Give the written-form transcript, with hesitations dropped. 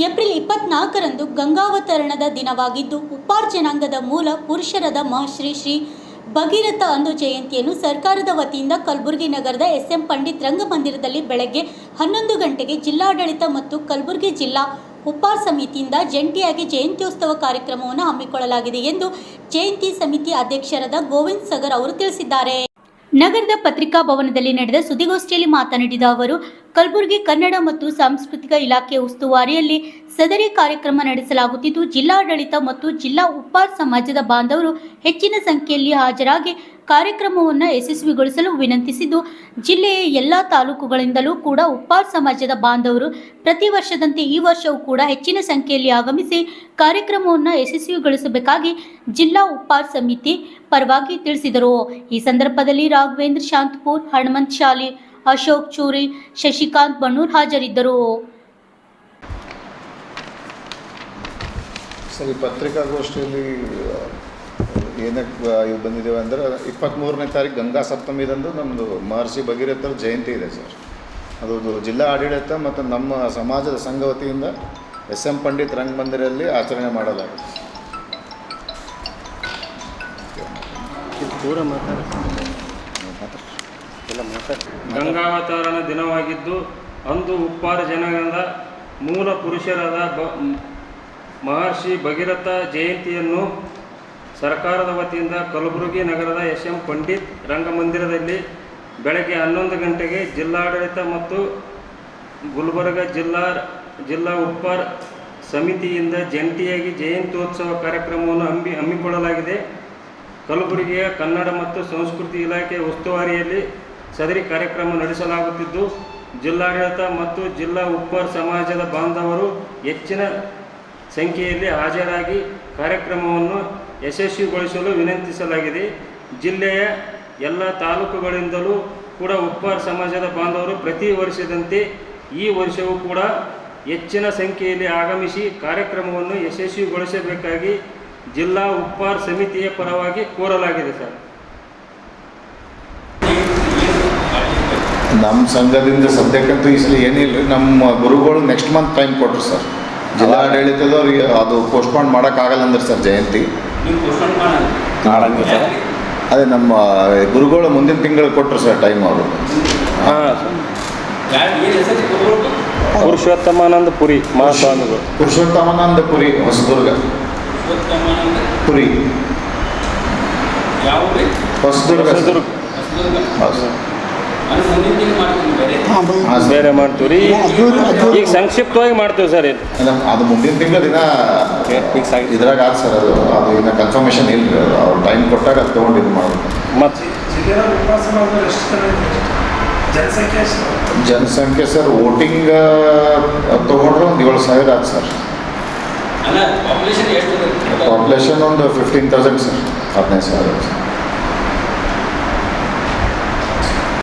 April 24ರಂದು ಗಂಗಾವತರಣದ ದಿನವಾಗಿದ್ದು ಉಪ್ಪಾರ್ ಜನಾಂಗದ ಮೂಲ ಪುರುಷರಾದ ಮಹರ್ಷಿ ಶ್ರೀ ಭಗೀರಥ ಅಂದು ಜಯಂತಿಯನ್ನು ಸರ್ಕಾರದ ವತಿಯಿಂದ ಕಲಬುರಗಿ ನಗರದ ಎಸ್.ಎಂ. ಪಂಡಿತ್ ರಂಗಮಂದಿರದಲ್ಲಿ ಬೆಳಗ್ಗೆ 11 ಗಂಟೆಗೆ ಜಿಲ್ಲಾಡಳಿತ ಮತ್ತು ಕಲಬುರಗಿ ಜಿಲ್ಲಾ ಉಪ್ಪಾರ್ ಸಮಿತಿಯಿಂದ ಜಂಟಿಯಾಗಿ ಜಯಂತ್ಯೋತ್ಸವ ಕಾರ್ಯಕ್ರಮವನ್ನು ಹಮ್ಮಿಕೊಳ್ಳಲಾಗಿದೆ ಎಂದು ಜಯಂತಿ ಸಮಿತಿ ಅಧ್ಯಕ್ಷರಾದ ಗೋವಿಂದ್ ಸಗರ್ ಅವರು ತಿಳಿಸಿದ್ದಾರೆ. ನಗರದ ಪತ್ರಿಕಾ ಭವನದಲ್ಲಿ ನಡೆದ ಸುದ್ದಿಗೋಷ್ಠಿಯಲ್ಲಿ ಮಾತನಾಡಿದ ಅವರು, ಕಲಬುರಗಿ ಕನ್ನಡ ಮತ್ತು ಸಾಂಸ್ಕೃತಿಕ ಇಲಾಖೆ ಉಸ್ತುವಾರಿಯಲ್ಲಿ ಸದರಿ ಕಾರ್ಯಕ್ರಮ ನಡೆಸಲಾಗುತ್ತಿದ್ದು, ಜಿಲ್ಲಾಡಳಿತ ಮತ್ತು ಜಿಲ್ಲಾ ಉಪ್ಪಾರ್ ಸಮಾಜದ ಬಾಂಧವರು ಹೆಚ್ಚಿನ ಸಂಖ್ಯೆಯಲ್ಲಿ ಹಾಜರಾಗಿ ಕಾರ್ಯಕ್ರಮವನ್ನು ಯಶಸ್ವಿಗೊಳಿಸಲು ವಿನಂತಿಸಿದ್ದು, ಜಿಲ್ಲೆಯ ಎಲ್ಲ ತಾಲೂಕುಗಳಿಂದಲೂ ಕೂಡ ಉಪ್ಪಾರ್ ಸಮಾಜದ ಬಾಂಧವರು ಪ್ರತಿ ವರ್ಷದಂತೆ ಈ ವರ್ಷವೂ ಕೂಡ ಹೆಚ್ಚಿನ ಸಂಖ್ಯೆಯಲ್ಲಿ ಆಗಮಿಸಿ ಕಾರ್ಯಕ್ರಮವನ್ನು ಯಶಸ್ವಿಗೊಳಿಸಬೇಕಾಗಿ ಜಿಲ್ಲಾ ಉಪ್ಪಾರ್ ಸಮಿತಿ ಪರವಾಗಿ ತಿಳಿಸಿದರು. ಈ ಸಂದರ್ಭದಲ್ಲಿ ರಾಘವೇಂದ್ರ ಶಾಂತಪುರ್, ಹನುಮಂತ್ ಶಾಲಿ, ಅಶೋಕ್ ಚೂರಿ, ಶಶಿಕಾಂತ್ ಬಣ್ಣೂರ್ ಹಾಜರಿದ್ದರು. ಸರಿ, ಪತ್ರಿಕಾಗೋಷ್ಠಿಯಲ್ಲಿ ಏನಕ್ಕೆ ಇದು ಬಂದಿದ್ದೇವೆ ಅಂದರೆ 23ನೇ ತಾರೀಕು ಗಂಗಾ ಸಪ್ತಮಿದಂದು ನಮ್ಮದು ಮಹರ್ಷಿ ಭಗೀರಥರ ಜಯಂತಿ ಇದೆ ಸರ್. ಅದು ಜಿಲ್ಲಾ ಆಡಳಿತ ಮತ್ತು ನಮ್ಮ ಸಮಾಜದ ಸಂಘ ವತಿಯಿಂದ ಎಸ್.ಎಂ. ಪಂಡಿತ್ ರಂಗಮಂದಿರಲ್ಲಿ ಆಚರಣೆ ಮಾಡಲಾಗುತ್ತೆ. ಗಂಗಾವತರಣ ದಿನವಾಗಿದ್ದು ಅಂದು ಉಪ್ಪಾರ ಜನಾಂಗದ ಮೂಲ ಪುರುಷರಾದ ಮಹರ್ಷಿ ಭಗೀರಥ ಜಯಂತಿಯನ್ನು ಸರ್ಕಾರದ ವತಿಯಿಂದ ಕಲಬುರಗಿ ನಗರದ ಎಸ್.ಎಂ. ಪಂಡಿತ್ ರಂಗಮಂದಿರದಲ್ಲಿ ಬೆಳಗ್ಗೆ 11 ಗಂಟೆಗೆ ಜಿಲ್ಲಾಡಳಿತ ಮತ್ತು ಗುಲ್ಬರ್ಗ ಜಿಲ್ಲಾ ಉಪ್ಪಾರ್ ಸಮಿತಿಯಿಂದ ಜಂಟಿಯಾಗಿ ಜಯಂತ್ಯೋತ್ಸವ ಕಾರ್ಯಕ್ರಮವನ್ನು ಹಮ್ಮಿಕೊಳ್ಳಲಾಗಿದೆ. ಕಲಬುರಗಿಯ ಕನ್ನಡ ಮತ್ತು ಸಂಸ್ಕೃತಿ ಇಲಾಖೆ ಉಸ್ತುವಾರಿಯಲ್ಲಿ ಸದರಿ ಕಾರ್ಯಕ್ರಮ ನಡೆಸಲಾಗುತ್ತಿದ್ದು, ಜಿಲ್ಲಾಡಳಿತ ಮತ್ತು ಜಿಲ್ಲಾ ಉಪ್ಪಾರ್ ಸಮಾಜದ ಬಾಂಧವರು ಹೆಚ್ಚಿನ ಸಂಖ್ಯೆಯಲ್ಲಿ ಹಾಜರಾಗಿ ಕಾರ್ಯಕ್ರಮವನ್ನು ಯಶಸ್ವಿಗೊಳಿಸಲು ವಿನಂತಿಸಲಾಗಿದೆ. ಜಿಲ್ಲೆಯ ಎಲ್ಲ ತಾಲೂಕುಗಳಿಂದಲೂ ಕೂಡ ಉಪ್ಪಾರ್ ಸಮಾಜದ ಬಾಂಧವರು ಪ್ರತಿ ವರ್ಷದಂತೆ ಈ ವರ್ಷವೂ ಕೂಡ ಹೆಚ್ಚಿನ ಸಂಖ್ಯೆಯಲ್ಲಿ ಆಗಮಿಸಿ ಕಾರ್ಯಕ್ರಮವನ್ನು ಯಶಸ್ವಿಗೊಳಿಸಬೇಕಾಗಿ ಜಿಲ್ಲಾ ಉಪ್ಪಾರ್ ಸಮಿತಿಯ ಪರವಾಗಿ ಕೋರಲಾಗಿದೆ ಸರ್. ನಮ್ಮ ಸಂಘದಿಂದ ಸದ್ಯಕ್ಕಂತೂ ಈ ಸಲ ಏನಿಲ್ಲ. ನಮ್ಮ ಗುರುಗಳು ನೆಕ್ಸ್ಟ್ ಮಂತ್ ಟೈಮ್ ಕೊಟ್ಟರು ಸರ್. ಜಿಲ್ಲಾಡಳಿತದವ್ರಿಗೆ ಅದು ಪೋಸ್ಟ್ಪೋನ್ ಮಾಡೋಕ್ಕಾಗಲ್ಲ ಅಂದ್ರೆ ಸರ್ ಜಯಂತಿ ಸರ್. ಅದೇ ನಮ್ಮ ಗುರುಗಳು ಮುಂದಿನ ತಿಂಗಳು ಕೊಟ್ಟರು ಸರ್ ಟೈಮ್ ಅವರು. ಪುರುಷೋತ್ತಮಾನಂದ ಪುರಿ ಮಹಾಸ್ವಾಮಿಗಳು, ಪುರುಷೋತ್ತಮಾನಂದ ಪುರಿ, ಹೊಸದುರ್ಗ ಪುರಿ, ಹೊಸದುರ್ಗ. ಬೇರೆ ಮಾಡ್ತೀವಿ ಈಗ ಸಂಕ್ಷಿಪ್ತವಾಗಿ ಮಾಡ್ತೀವಿ ಸರ್. ಅದು ಮುಂದಿನ ತಿಂಗಳ ದಿನ ಇದ್ರಾಗ ಆದ ಸರ್. ಅದು ಇನ್ನು ಕನ್ಫರ್ಮೇಷನ್ ಇಲ್ಲ. ಅವ್ರು ಟೈಮ್ ಕೊಟ್ಟಾಗ ಅದು ತೊಗೊಂಡು ಇದು ಮಾಡಬೇಕು. ಮತ್ತು ಜನಸಂಖ್ಯೆ ಸರ್ ವೋಟಿಂಗ್ ತೊಗೊಂಡ್ರೆ ಒಂದು 7,000 ಆಯ್ತು ಸರ್. ಪಾಪ್ಯುಲೇಷನ್ ಒಂದು 15,000 ಸರ್, 15,000.